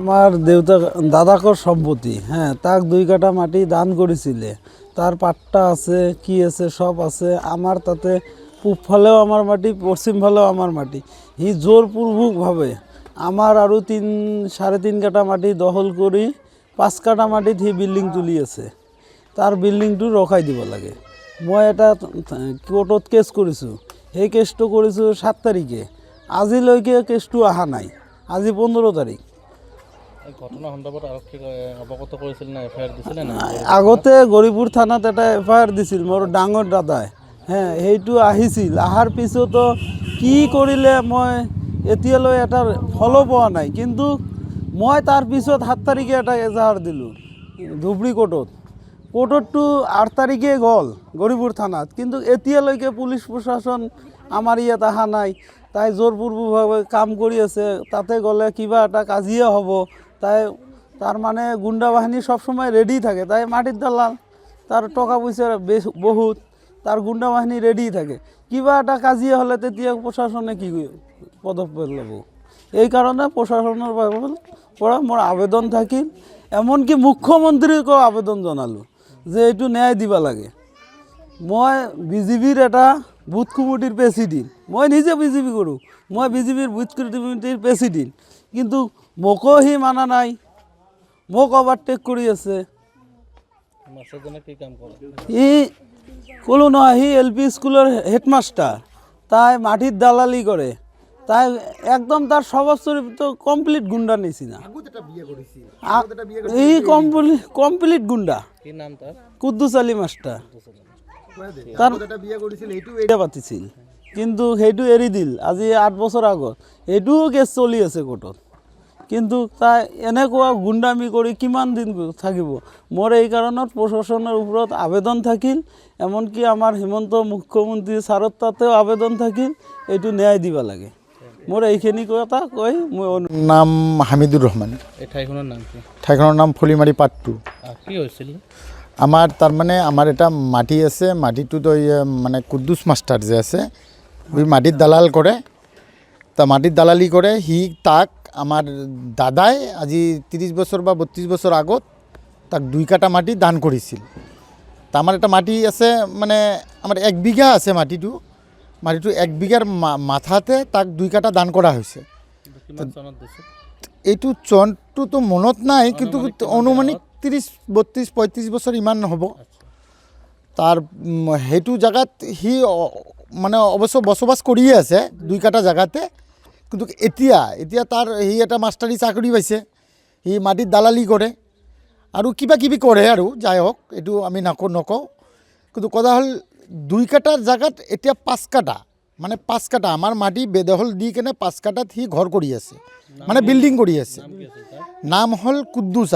আমার দেউতা দাদাকর সম্পত্তি, হ্যাঁ, তাক 2 কাঠা মাটি দান করেছিলে। তার পাট্টা আছে, কি আছে, সব আছে। আমার তাতে পূব ফালেও আমার মাটি, পশ্চিম ফালেও আমার মাটি। ই জোরপূর্বকভাবে আমার আরও 3.5 কাঠা মাটি দখল করি 5 কাঠা মাটিত সি বিল্ডিং তুলি আছে। তাৰ বিল্ডিংটো ৰখাই দিব লাগে। মই এটা কোৰ্টত কেছ কৰিছোঁ। সেই কেছটো কৰিছোঁ 7 তাৰিখে। আজিলৈকে কেছটো অহা নাই। আজি 15 তাৰিখ। ঘটনা সন্দৰ্ভত আৰক্ষীক অৱগত কৰিছিল না এফআইআৰ দিছিলে না? আগতে গৌৰীপুৰ থানাত এটা এফআইআৰ দিছিল মোৰ ডাঙৰ দাদাই, হ্যাঁ, সেইটো আহিছিল। অহাৰ পিছতো কি কৰিলে মই এতিয়ালৈ এটা ফলো পোৱা নাই। কিন্তু মই তাৰ পিছত 7 তাৰিখে এটা এজাহাৰ দিলোঁ ধুবুৰী কোৰ্টতো 8 তাৰিখে গ'ল গৌৰীপুৰ থানাত। কিন্তু এতিয়ালৈকে পুলিচ প্ৰশাসন আমাৰ ইয়াত অহা নাই। তাই জোৰপূৰ্বকভাৱে কাম কৰি আছে। তাতে গ'লে কিবা এটা কাজিয়া হ'ব। তাই তাৰ মানে গুণ্ডা বাহিনী সবসময় রেডি থাকে। তাই মাটির দালাল, তার টাকা পয়সা বহুত, তার গুণ্ডা বাহিনী রেডি থাকে। কিবা এটা কাজিয়া হলে তেতিয়া প্রশাসনে কি পদক্ষেপ ল'ব। এই কারণে প্রশাসনের পৰা মোৰ আবেদন থাকিল। এমনকি মুখ্যমন্ত্ৰীকো আবেদন জনালোঁ যে এইটো ন্যায় দিবা লাগে। মই বিজেপিৰ এটা বুথ কমিটিৰ প্ৰেচিডেণ্ট, মই নিজে বিজেপি কৰোঁ। মই বিজেপিৰ বুথ কমিটিৰ প্ৰেচিডেণ্ট, কিন্তু মোকো সি মানা নাই, মোক অভাৰটেক কৰি আছে। ই ক'লো নহয়, সি LP স্কুলৰ হেডমাষ্টাৰ। তাই মাটিত দালালি কৰে। তাই একদম তাৰ স্বভাৱ চৰিত্ৰ কমপ্লিট গুণ্ডাৰ নিচিনা। ই কমপ্লিট গুণ্ডা। কুদ্দুছ আলী মাষ্টাৰ। তাৰ বিয়া পাতিছিল, কিন্তু সেইটো এৰি দিল আজি 8 বছৰ আগত। এইটোও কেছ চলি আছে কোৰ্টত। কিন্তু তাই এনেকুৱা গুণ্ডামি কৰি কিমান দিন থাকিব। মোৰ এই কাৰণত প্ৰশাসনৰ ওপৰত আবেদন থাকিল। এমনকি আমাৰ হিমন্ত মুখ্যমন্ত্ৰী ছাৰৰ তাতেও আবেদন থাকিল, এইটো ন্যায় দিব লাগে। মোৰ এইখিনি কথা কৈ মই নাম হামিদুৰ ৰহমান। এই ঠাইখনৰ নাম কি? ঠাইখনৰ নাম ফলিমাৰী পাৰ্ট 2। কি হৈছিল? আমাৰ তাৰমানে আমাৰ এটা মাটি আছে। মাটিটোতো মানে কুদ্দুছ মাষ্টাৰ যে আছে, ওই মাটিত দালাল কৰে। তা মাটিত দালালি কৰে। সি তাক আমাৰ দাদাই আজি 30 বছৰ বা 32 বছৰ আগত তাক 2 কাঠা মাটি দান কৰিছিল। তা আমার একটা মাটি আছে, মানে আমার 1 বিঘা আছে। মাটিটো 1 বিঘার মাথাতে তাক 2 কাঠা দান করা হয়েছে। এইটো চনটো তো মনত নাই, কিন্তু অনুমানিক 30, 32, 35 বছর ইমান হ'ব। তার সেইটো জায়গাত সি মানে অবশ্য বসবাস কৰিয়ে আছে 2 কাঠা জায়গাতে। কিন্তু এতিয়া তাৰ সি এটা মাষ্টাৰী চাকৰি পাইছে। সি মাটিত দালালি কৰে আৰু কিবা কিবি কৰে আৰু যাই হোক, এইটো আমি নকওঁ। কিন্তু কথা হ'ল 2 কাঠাৰ জাগাত এতিয়া 5 কাঠা, মানে 5 কাঠা আমাৰ মাটি বেদখল দি কেনে 5 কাঠাত সি ঘৰ কৰি আছে, মানে বিল্ডিং কৰি আছে। নাম হ'ল কুদ্দুছ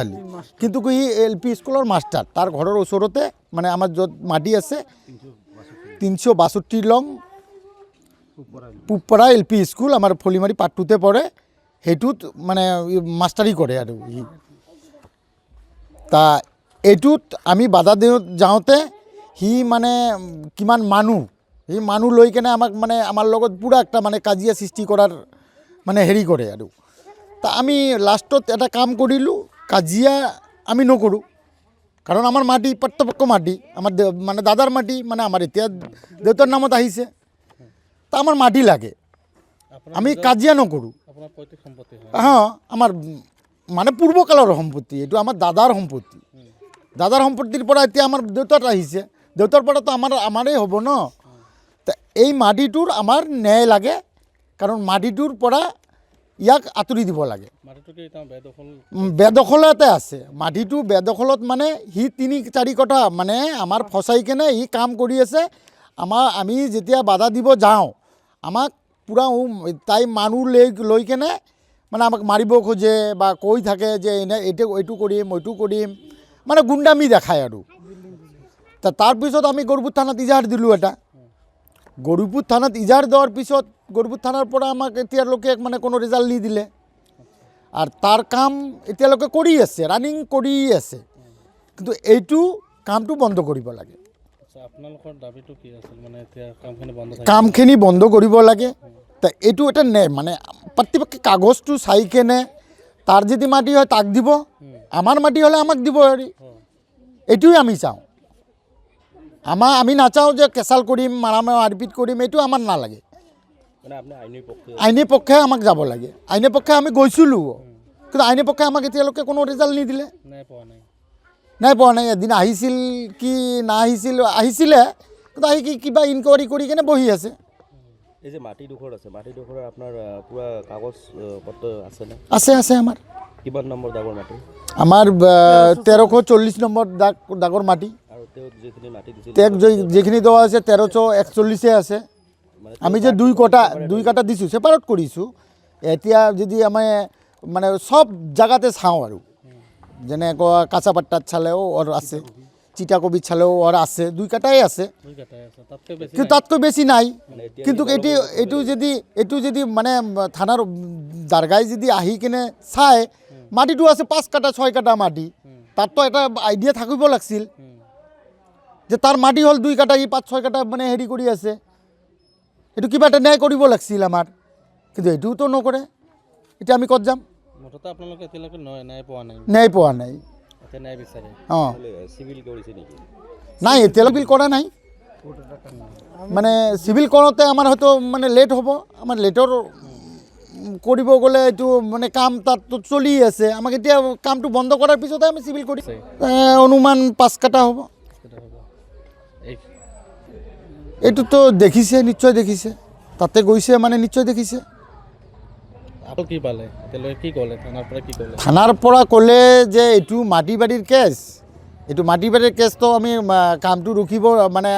আলী। কিন্তু সি LP স্কুলৰ মাষ্টাৰ। তাৰ ঘৰৰ ওচৰতে, মানে আমাৰ য'ত মাটি আছে 362 লং পুবপাৰা LP স্কুল, আমাৰ ফলিমাৰী পাৰ্ট 2তে পৰে। সেইটোত মানে মাষ্টাৰী কৰে আৰু সি। তা এইটোত আমি বাধা যাওঁতে সি মানে কিমান মানুহ লৈ কেনে আমাক মানে আমাৰ লগত পুৰা একটা মানে কাজিয়া সৃষ্টি কৰাৰ মানে হেৰি কৰে আৰু। তা আমি লাষ্টত এটা কাম কৰিলোঁ, কাজিয়া আমি নকৰোঁ, কাৰণ আমাৰ মাটি প্ৰত্যক্ষ মাটি, আমাৰ মানে দাদাৰ মাটি, মানে আমাৰ এতিয়া দেউতাৰ নামত আহিছে। তা আমাৰ মাটি লাগে, আমি কাজিয়া নকৰোঁ। হ্যাঁ, আমাৰ মানে পূৰ্বকালৰ সম্পত্তি, এইটো আমাৰ দাদাৰ সম্পত্তি। দাদাৰ সম্পত্তিৰ পৰা এতিয়া আমাৰ দেউতাত আহিছে, দেউতাৰ পৰাতো আমাৰেই হ'ব ন। তা এই মাটিটোৰ আমাৰ ন্যায় লাগে, কাৰণ মাটিটোৰ পৰা ইয়াক আঁতৰি দিব লাগে। বেদখলতে আছে মাটিটো। বেদখলত মানে সি 3-4 কঠা মানে আমাৰ ফচাই কেনে সি কাম কৰি আছে। আমি যেতিয়া বাধা দিব যাওঁ, আমাক পুৰা তাই মানুহ লৈ কেনে মানে আমাক মাৰিব খোজে বা কৈ থাকে যে এইটো কৰিম, মানে গুণ্ডামি দেখায় আৰু। তাৰপিছত আমি গৌৰীপুৰ থানাত ইজাহাৰ দিলোঁ এটা। গৌৰীপুৰ থানাত ইজাহাৰ দেওয়াৰ পিছত গৌৰীপুৰ থানাৰ পৰা আমাক এতিয়ালৈকে মানে কোনো ৰেজাল্ট নিদিলে। আৰ তাৰ কাম এতিয়ালৈকে কৰি আছে, ৰানিং কৰি আছে। কিন্তু এইটো কামটো বন্ধ কৰিব লাগে। আপোনালোকৰ দাবীটো কি আছিল? মানে এতিয়া কামখিনি বন্ধ কৰিব লাগে। তা এইটো এটা নে মানে প্ৰতিপক্ষে কাগজটো চাই কেনে তাৰ যদি মাটি হয় তাক দিব, আমাৰ মাটি হ'লে আমাক দিব হেৰি, এইটোৱে আমি চাওঁ। আমি নাচাওঁ যে কেঁচাল কৰিম, মাৰপিট কৰিম, এইটো আমাৰ নালাগে। মানে আপুনি আইনী পক্ষে আইনী পক্ষে আমাক যাব লাগে, আইনী পক্ষে আমি গৈছিলোঁ, কিন্তু আইনী পক্ষে আমাক এতিয়ালৈকে কোনো ৰিজাল্ট নিদিলে। নাই পোৱা নাই। এদিন আহিছিল কি না আহিছিলে, কিন্তু আহি কিবা ইনকুৱাৰী কৰি কেনে বহি আছে। এই যে মাটিডোখৰ আছে, মাটিডোখৰ আপোনাৰ পুৰা কাগজ পত্ৰ আছেনে? আছে আমাৰ। কিমান নম্বৰ দাগৰ মাটি? আমাৰ 1340 নম্বৰ দাগৰ মাটি। আৰু তেওঁ যিখিনি মাটি দিছিল তেওঁক যিখিনি দেওয়া আছে 1341 আছে। আমি যে দুই কাটা দিছোঁ, ছেপাৰেট কৰিছোঁ। এতিয়া যদি আমি মানে সব জাগাতে চাওঁ আৰু যেনেকুৱা কাঁচাপাট্টাত চালেও ওর আছে, চিটাকবিত চালেও ওর আছে, দুই কাটাই আছে, কিন্তু তাতকৈ বেছি নাই। কিন্তু এইটো যদি মানে থানাৰ দাৰগাই যদি আহি কিনে চাই, মাটিটো আছে 5 কাটা 6 কাটা মাটি, তাততো এটা আইডিয়া থাকিব লাগিছিল যে তাৰ মাটি হ'ল 2 কাটা, ই 5-6 কাটা মানে হেৰি কৰি আছে। এইটো কিবা এটা ন্যায় কৰিব লাগিছিল আমাৰ, কিন্তু এইটোতো নকৰে। এতিয়া আমি ক'ত যাম? মুঠতে আপোনালোকে এতিয়ালৈকে ন্যায় পোৱা নাই? ন্যায় পোৱা নাই। এতিয়া ন্যায় বিচাৰে? অঁ, চিভিল কৰিছে নেকি? নাই, এতিয়ালৈকে বিল কৰা নাই। মানে চিভিল কৰোঁতে আমাৰ হয়তো মানে লেট হ'ব। আমাৰ লেটৰ কৰিব গ'লে এইটো মানে কাম তাততো চলি আছে। আমাক এতিয়া কামটো বন্ধ কৰাৰ পিছতে আমি চিভিল কৰিম। অনুমান 5 কাটা হ'ব। এইটোতো দেখিছে, নিশ্চয় দেখিছে, তাতে গৈছে মানে নিশ্চয় দেখিছে। আকৌ কি পালে এতিয়ালৈকে? কি ক'লে থানাৰ পৰা? কি ক'লে? থানাৰ পৰা ক'লে যে এইটো মাটি বাৰীৰ কেছ, এইটো মাটি বাৰীৰ কেছটো আমি কামটো ৰখিব মানে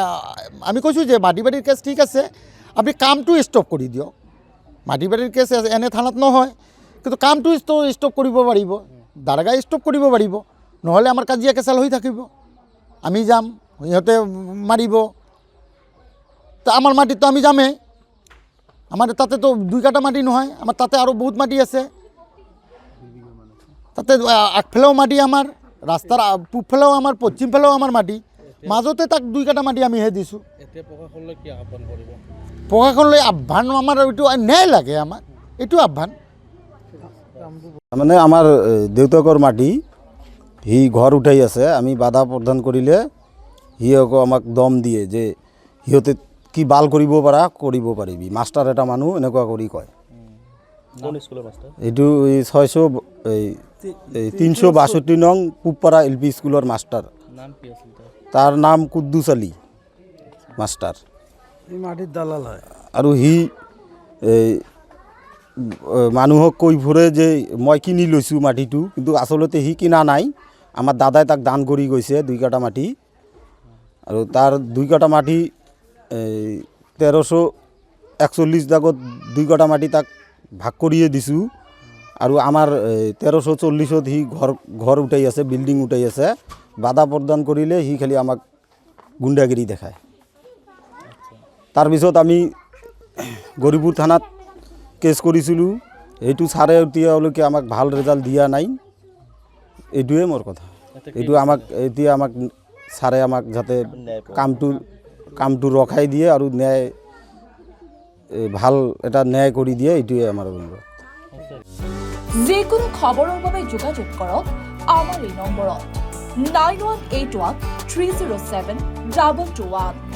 আমি কৈছোঁ যে মাটি বাৰীৰ কেছ ঠিক আছে, আপুনি কামটো ষ্টপ কৰি দিয়ক। মাটি বাৰীৰ কেছ এনে থানাত নহয়, কিন্তু কামটো ষ্টপ কৰিব পাৰিব, দাৰগাই ষ্টপ কৰিব পাৰিব, নহ'লে আমাৰ কাজিয়া কেঁচাল হৈ থাকিব। আমি যাম, সিহঁতে মাৰিব, তো আমাৰ মাটিতো আমি যামেই। আমাৰ তাতেতো 2 কাটা মাটি নহয়, আমাৰ তাতে আৰু বহুত মাটি আছে। তাতে আগফালেও মাটি আমাৰ, ৰাস্তাৰ পূবফালেও আমাৰ, পশ্চিমফালেও আমাৰ মাটি, মাজতে তাক 2 কাটা মাটি আমিহে দিছোঁ। এতিয়া প্ৰশাসনলৈ কি আহ্বান কৰিব? প্ৰশাসনলৈ আহ্বান আমাৰ এইটো ন্যায় লাগে, আমাক এইটো আহ্বান। মানে আমাৰ দেউতাকৰ মাটি, সি ঘৰ উঠাই আছে, আমি বাধা প্ৰদান কৰিলে সি আকৌ আমাক দম দিয়ে যে সিহঁতে কি বাল কৰিব পাৰা কৰিব পাৰিবি, মাষ্টাৰ এটা মানুহ এনেকুৱা কৰি কয়। কোন স্কুলৰ মাষ্টাৰ? এইটো 362 নং পূবপাৰা LP স্কুলৰ মাষ্টাৰ। নাম কি আছিল তাৰ? তাৰ নাম কুদ্দুছ আলী মাষ্টাৰ। এই মাটিৰ দালাল হয়। আৰু সি মানুহক কৈ ফুৰে যে মই কিনি লৈছোঁ মাটিটো, কিন্তু আচলতে সি কিনা নাই। আমাৰ দাদাই তাক দান কৰি গৈছে 2 কাটা মাটি, আৰু তাৰ 2 কাটা মাটি 1341 দাগত 2 কাটা মাটি তাক ভাগ কৰিয়ে দিছোঁ। আৰু আমাৰ 1340ত সি ঘৰ উঠাই আছে, বিল্ডিং উঠাই আছে। বাধা প্ৰদান কৰিলে সি খালি আমাক গুণ্ডাগিৰি দেখায়। তাৰপিছত আমি গৌৰীপুৰ থানাত কেছ কৰিছিলোঁ, এইটো ছাৰে এতিয়ালৈকে আমাক ভাল ৰিজাল্ট দিয়া নাই। এইটোৱে মোৰ কথা। এইটো এতিয়া আমাক ছাৰে আমাক যাতে কামটো ৰখাই দিয়ে আৰু ন্যায় ভাল এটা ন্যায় কৰি দিয়ে, এইটোৱে আমাৰ অনুৰোধ। যিকোনো খবৰৰ বাবে যোগাযোগ কৰক আমাৰ এই নম্বৰত 9181 307 221।